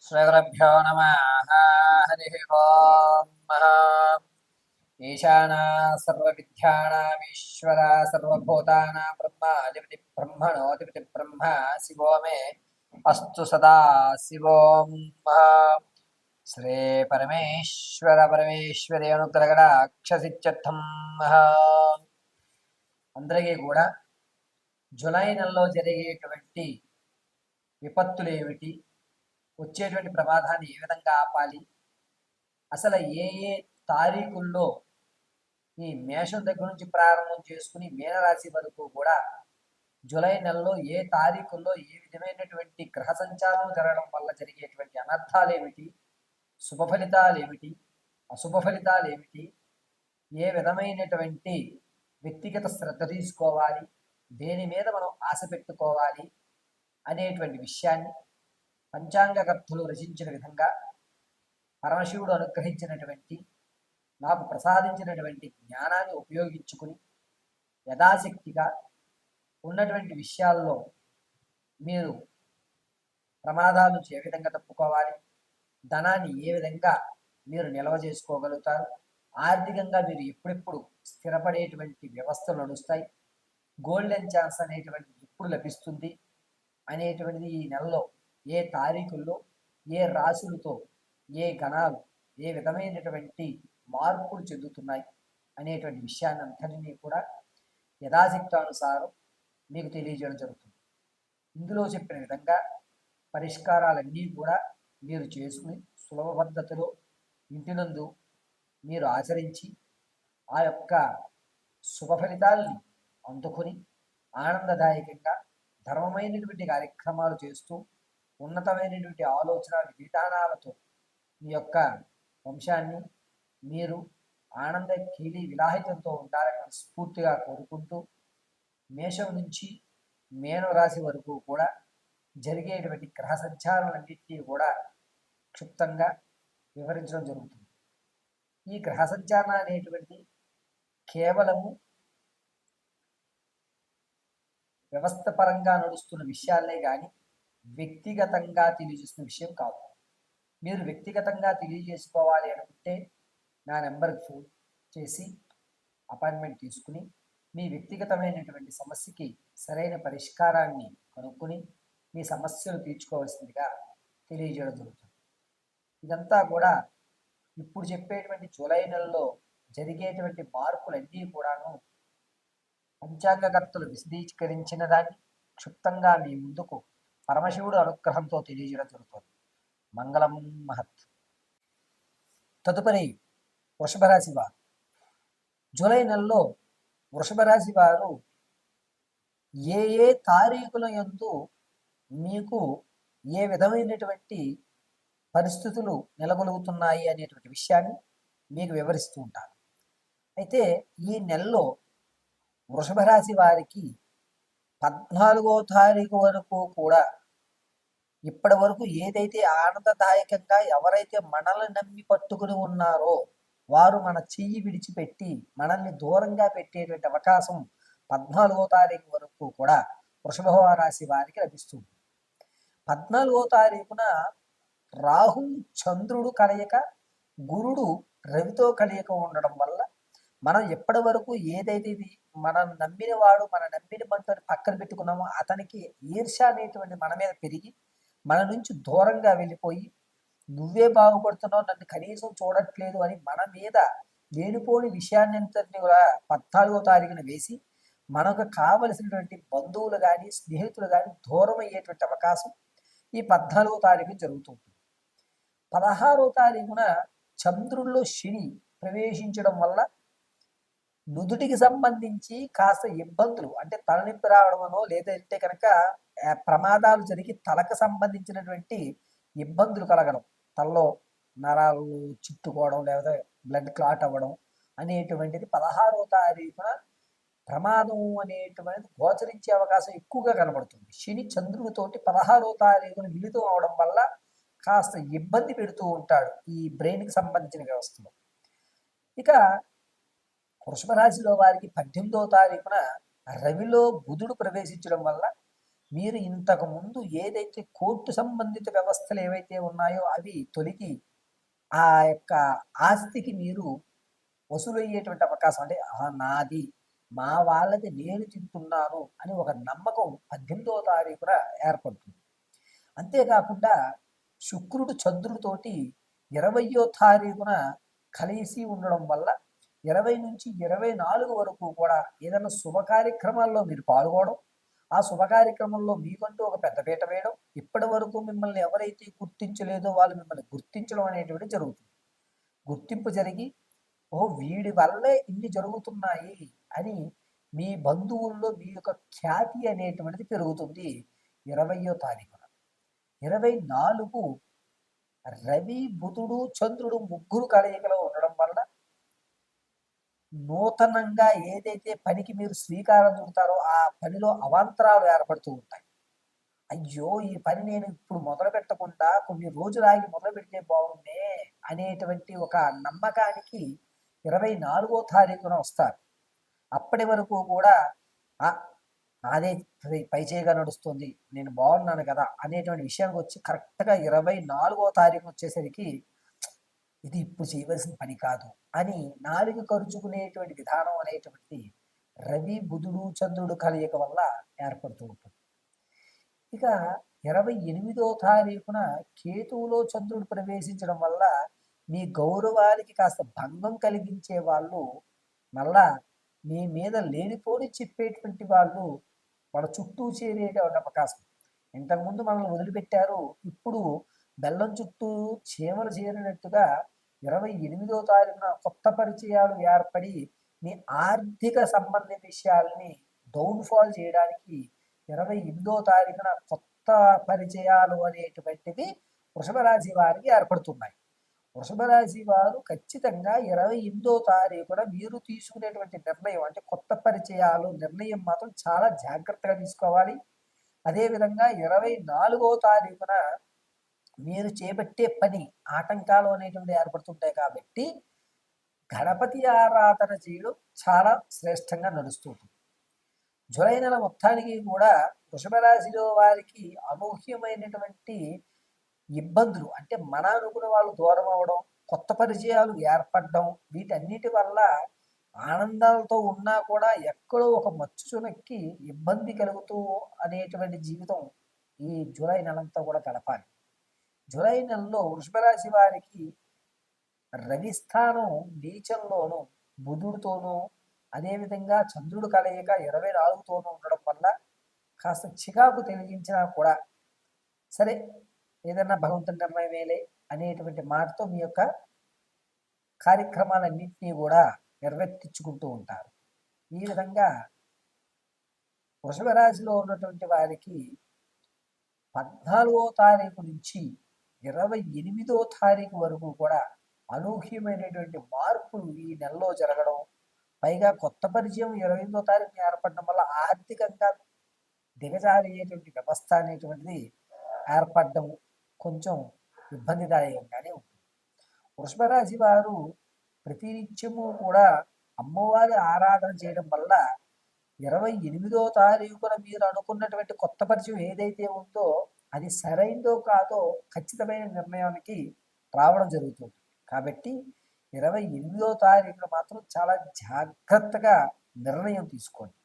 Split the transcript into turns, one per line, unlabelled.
శ్రీగురుభ్యో నమః. హరి ఓం. ఈశానా సర్వవిద్యానామీశ్వర సర్వభూతానాం బ్రహ్మాధిపతి బ్రహ్మణోధిపతి బ్రహ్మ శివో మే అస్తు సదా శివోం. శ్రీ పరమేశ్వర పరమేశ్వరి అనుగ్రహడాక్షసిత్యర్థం. అందరికీ కూడా జూలై నెలలో జరిగేటువంటి విపత్తులు ఏమిటి, వచ్చేటువంటి ప్రమాదాన్ని ఏ విధంగా ఆపాలి, అసలు ఏ ఏ తారీఖుల్లో ఈ మేషం దగ్గర నుంచి ప్రారంభం చేసుకుని మీనరాశి వరకు కూడా జూలై నెలలో ఏ తారీఖుల్లో ఏ విధమైనటువంటి గ్రహ సంచారం జరగడం వల్ల జరిగేటువంటి అనర్థాలు ఏమిటి, శుభ ఫలితాలు ఏమిటి, అశుభ ఫలితాలు ఏమిటి, ఏ విధమైనటువంటి వ్యక్తిగత శ్రద్ధ తీసుకోవాలి, దేని మీద మనం ఆశ పెట్టుకోవాలి అనేటువంటి విషయాన్ని పంచాంగకర్తలు రచించిన విధంగా పరమశివుడు అనుగ్రహించినటువంటి నాకు ప్రసాదించినటువంటి జ్ఞానాన్ని ఉపయోగించుకుని యథాశక్తిగా ఉన్నటువంటి విషయాల్లో మీరు ప్రమాదాల నుంచి ఏ విధంగా తప్పుకోవాలి, ధనాన్ని ఏ విధంగా మీరు నిల్వ చేసుకోగలుగుతారు, ఆర్థికంగా మీరు ఎప్పుడెప్పుడు స్థిరపడేటువంటి వ్యవస్థలు నడుస్తాయి, గోల్డెన్ ఛాన్స్ అనేటువంటిది ఎప్పుడు లభిస్తుంది అనేటువంటిది ఈ నెలలో ఏ తారీఖుల్లో ఏ రాశులతో ఏ గణాలు ఏ విధమైనటువంటి మార్పులు చెందుతున్నాయి అనేటువంటి విషయాన్ని అంతటినీ కూడా యథాశక్తానుసారం మీకు తెలియజేయడం జరుగుతుంది. ఇందులో చెప్పిన విధంగా పరిష్కారాలన్నీ కూడా మీరు చేసుకుని సులభ పద్ధతిలో ఇంటినందు మీరు ఆచరించి ఆ యొక్క శుభ ఫలితాలని అందుకొని ఆనందదాయకంగా ధర్మమైనటువంటి కార్యక్రమాలు చేస్తూ ఉన్నతమైనటువంటి ఆలోచన విధానాలతో మీ యొక్క వంశాన్ని మీరు ఆనంద కీలి విలాహితంతో ఉండాలని స్ఫూర్తిగా కోరుకుంటూ మేషం నుంచి మేన రాశి వరకు కూడా జరిగేటువంటి గ్రహ సంచారాలన్నింటినీ కూడా క్షుప్తంగా వివరించడం జరుగుతుంది. ఈ గ్రహ సంచారణ అనేటువంటిది కేవలము వ్యవస్థ పరంగా నడుస్తున్న విషయాలే కానీ వ్యక్తిగతంగా తెలియజేసిన విషయం కాదు. మీరు వ్యక్తిగతంగా తెలియజేసుకోవాలి అనుకుంటే నా నెంబర్కి ఫోన్ చేసి అపాయింట్మెంట్ తీసుకుని మీ వ్యక్తిగతమైనటువంటి సమస్యకి సరైన పరిష్కారాన్ని కనుక్కొని మీ సమస్యలు తీర్చుకోవాల్సిందిగా తెలియజేయడం జరుగుతుంది. ఇదంతా కూడా ఇప్పుడు చెప్పేటువంటి జూలై నెలలో జరిగేటువంటి మార్పులన్నీ కూడాను పంచాంగకర్తలు విశదీకరించిన దాన్ని క్షుప్తంగా మీ ముందుకు పరమశివుడు అనుగ్రహంతో తెలియజేయడం జరుగుతుంది. మంగళం మహత్. తదుపరి వృషభ రాశి వారు. జూలై నెలలో వృషభ రాశి వారు ఏ ఏ తారీఖుల యందు మీకు ఏ విధమైనటువంటి పరిస్థితులు నెలకొలుగుతున్నాయి అనేటువంటి విషయాన్ని మీకు వివరిస్తూ ఉంటారు. అయితే ఈ నెలలో వృషభ రాశి వారికి 14వ తారీఖు వరకు కూడా ఇప్పటి వరకు ఏదైతే ఆనందదాయకంగా ఎవరైతే మనల్ని నమ్మి పట్టుకుని ఉన్నారో వారు మన చెయ్యి విడిచిపెట్టి మనల్ని దూరంగా పెట్టేటువంటి అవకాశం 14వ తారీఖు వరకు కూడా వృషభ రాశి వారికి లభిస్తుంది. 14వ తారీఖున రాహు చంద్రుడు కలయిక, గురుడు రవితో కలయిక ఉండడం వల్ల మనం ఎప్పటి వరకు ఏదైతే మనం నమ్మిన వాడు మన నమ్మిన మనతో పక్కన పెట్టుకున్నామో అతనికి ఈర్ష అనేటువంటి మన మీద పెరిగి మన నుంచి దూరంగా వెళ్ళిపోయి నువ్వే బాగుపడుతున్నావు, నన్ను కనీసం చూడట్లేదు అని మన మీద లేనిపోని విషయాన్ని అంతటిని కూడా 14వ తారీఖున వేసి మనకు కావలసినటువంటి బంధువులు కానీ స్నేహితులు కానీ దూరం అయ్యేటువంటి అవకాశం ఈ 14వ తారీఖు జరుగుతుంది. 16వ తారీఖున చంద్రుల్లో శని ప్రవేశించడం వల్ల నుదుటికి సంబంధించి కాస్త ఇబ్బందులు అంటే తలనొప్పి రావడమనో లేదంటే కనుక ప్రమాదాలు జరిగి తలకు సంబంధించినటువంటి ఇబ్బందులు కలగడం, తలలో నరాలు చుట్టుకోవడం లేదా బ్లడ్ క్లాట్ అవ్వడం అనేటువంటిది 16వ తారీఖున ప్రమాదం అనేటువంటిది గోచరించే అవకాశం ఎక్కువగా కనబడుతుంది. శని చంద్రుడితోటి 16వ తారీఖున మిళితం అవడం వల్ల కాస్త ఇబ్బంది పెడుతూ ఉంటాడు ఈ బ్రెయిన్కి సంబంధించిన వ్యవస్థలో. ఇక వృషభ రాశిలో వారికి 18వ తారీఖున రవిలో బుధుడు ప్రవేశించడం వల్ల మీరు ఇంతకు ముందు ఏదైతే కోర్టు సంబంధిత వ్యవస్థలు ఏవైతే ఉన్నాయో అవి తొలగి ఆ యొక్క ఆస్తికి మీరు వసూలయ్యేటువంటి అవకాశం అంటే నాది మా వాళ్ళది నేను తింటున్నాను అని ఒక నమ్మకం 18వ తారీఖున ఏర్పడుతుంది. అంతేకాకుండా శుక్రుడు చంద్రుడితోటి 20వ తారీఖున కలిసి ఉండడం వల్ల 20 నుంచి 24 వరకు కూడా ఏదైనా శుభ కార్యక్రమాల్లో మీరు పాల్గొనడం, ఆ శుభ కార్యక్రమంలో మీకంటూ ఒక పెద్దపీట వేయడం, ఇప్పటి వరకు మిమ్మల్ని ఎవరైతే గుర్తించలేదో వాళ్ళు మిమ్మల్ని గుర్తించడం అనేటువంటిది జరుగుతుంది. గుర్తింపు జరిగి వీడి వల్లే ఇన్ని జరుగుతున్నాయి అని మీ బంధువుల్లో మీ యొక్క ఖ్యాతి అనేటువంటిది పెరుగుతుంది. 20వ తారీఖున 24 రవి బుధుడు చంద్రుడు ముగ్గురు కలయికలో ఉండడం వల్ల నూతనంగా ఏదైతే పనికి మీరు శ్రీకారం చుడతారో ఆ పనిలో అవాంతరాలు ఏర్పడుతూ ఉంటాయి. అయ్యో ఈ పని నేను ఇప్పుడు మొదలు పెట్టకుండా కొన్ని రోజులు ఆగి మొదలు పెడితే బాగుండే అనేటువంటి ఒక నమ్మకానికి 24వ తారీఖున వస్తారు. అప్పటి వరకు కూడా అదే పైచేయిగా నడుస్తుంది, నేను బాగున్నాను కదా అనేటువంటి విషయానికి వచ్చి కరెక్ట్గా 24వ తారీఖు వచ్చేసరికి ఇది ఇప్పుడు చేయవలసిన పని కాదు అని నాలుగు ఖర్చుకునేటువంటి విధానం అనేటువంటిది రవి బుధుడు చంద్రుడు కలయిక వల్ల ఏర్పడుతూ ఉంటుంది. ఇక 28వ తారీఖున కేతువులో చంద్రుడు ప్రవేశించడం వల్ల మీ గౌరవానికి కాస్త భంగం కలిగించే వాళ్ళు మళ్ళా మీ మీద లేనిపోని చెప్పేటువంటి వాళ్ళు మన చుట్టూ చేరేటువంటి అవకాశం. ఇంతకుముందు మనల్ని వదిలిపెట్టారు, ఇప్పుడు బెల్లం చుట్టూ చీమలు చేరినట్టుగా 28వ తారీఖున కొత్త పరిచయాలు ఏర్పడి మీ ఆర్థిక సంబంధిత విషయాల్ని డౌన్ఫాల్ చేయడానికి 28వ తారీఖున కొత్త పరిచయాలు అనేటువంటివి వృషభ రాశి వారికి ఏర్పడుతున్నాయి. వృషభ రాశి వారు ఖచ్చితంగా 28వ తారీఖున మీరు తీసుకునేటువంటి నిర్ణయం అంటే కొత్త పరిచయాలు నిర్ణయం మాత్రం చాలా జాగ్రత్తగా తీసుకోవాలి. అదేవిధంగా 24వ తారీఖున మీరు చేపట్టే పని ఆటంకాలు అనేటువంటి ఏర్పడుతుంటాయి కాబట్టి గణపతి ఆరాధన చేయడం చాలా శ్రేష్టంగా నడుస్తుంది. జూలై నెల మొత్తానికి కూడా వృషభ రాశిలో వారికి అనూహ్యమైనటువంటి ఇబ్బందులు అంటే మన అనుకున్న వాళ్ళు దూరం అవ్వడం, కొత్త పరిచయాలు ఏర్పడడం, వీటన్నిటి వల్ల ఆనందాలతో ఉన్నా కూడా ఎక్కడో ఒక మచ్చుచునక్కి ఇబ్బంది కలుగుతూ అనేటువంటి జీవితం ఈ జూలై నెలంతా కూడా గడపాలి. జూలై నెలలో వృషభ రాశి వారికి రవి స్థానం నీచంలోనూ బుధుడితోనూ అదేవిధంగా చంద్రుడు కలయిక 24తోనూ ఉండడం వల్ల కాస్త చికాకు తెలిగించినా కూడా సరే ఏదన్నా భగవంతుని నిర్ణయమేలే అనేటువంటి మాటతో మీ యొక్క కార్యక్రమాలన్నింటినీ కూడా నిర్వర్తించుకుంటూ ఉంటారు. ఈ విధంగా వృషభ రాశిలో ఉన్నటువంటి వారికి 14వ తారీఖు నుంచి 28వ తారీఖు వరకు కూడా అనూహ్యమైనటువంటి మార్పులు ఈ నెలలో జరగడం, పైగా కొత్త పరిచయం 28వ తారీఖున ఏర్పడడం వల్ల ఆర్థికంగా దిగజారేటువంటి వ్యవస్థ అనేటువంటిది ఏర్పడడం కొంచెం ఇబ్బందిదాయకంగానే ఉంటుంది. వృషభ రాశి వారు ప్రతినిత్యము కూడా అమ్మవారి ఆరాధన చేయడం వల్ల 28వ తారీఖున మీరు అనుకున్నటువంటి కొత్త పరిచయం ఏదైతే ఉందో అది సరైందో కాదో ఖచ్చితమైన నిర్ణయానికి రావడం జరుగుతుంది. కాబట్టి 28వ తారీఖున మాత్రం చాలా జాగ్రత్తగా నిర్ణయం తీసుకోండి.